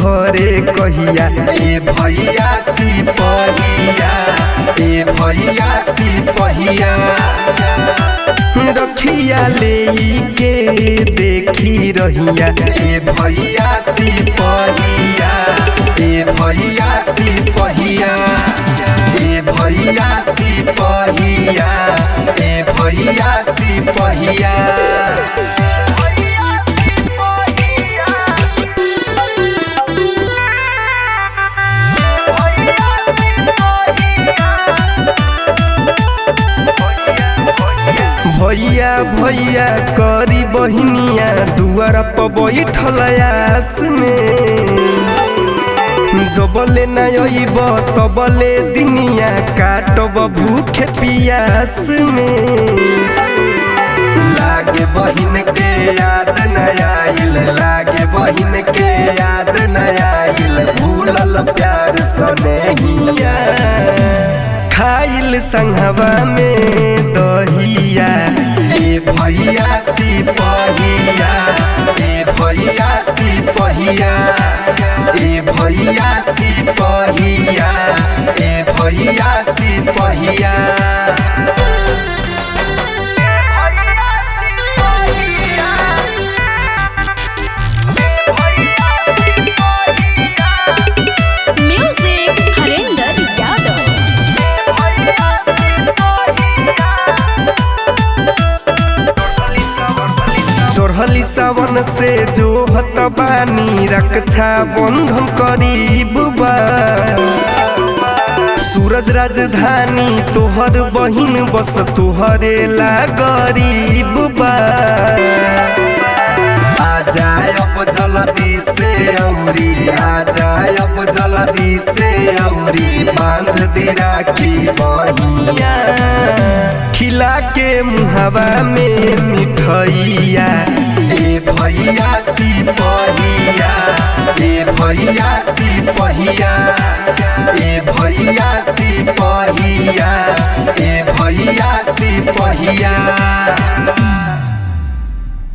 घरे कहिया ए भैया सिपहिया ए भैया सिपहिया रखिया ले के देखी रहिया ए भैया सिपहिया ए भैया सिपहिया ए भैया सिपहिया ए भैया सिपहिया भैया भैया करी बहिनिया दुआर पर बैठल आस में जबले न अइब तबले दिनिया काटब भूखे पियास में लागे बहिन के याद न आइल लागे बहिन के याद न आइल भूलल प्यार सनेहिया खाइल संघवा में दहिया ए भैया सिपहिया ए भैया सिपहिया ए भैया सिपहिया ए भैया सिपहिया चढ़ली सावन से जो हत बानी रक्षा बंधन करीब बा सूरज राजधानी तोहर बहिन बस तोहरे ला गरीब बा आ जाए अब जल्दी से औरी आ जाए अब जल्दी से औरी बांध दे राखी बहिया खिला के मुहावा में मिठैया ए भैया सिपहिया ए भैया सिपहिया ए भैया सिपहिया ए भैया सिपहिया।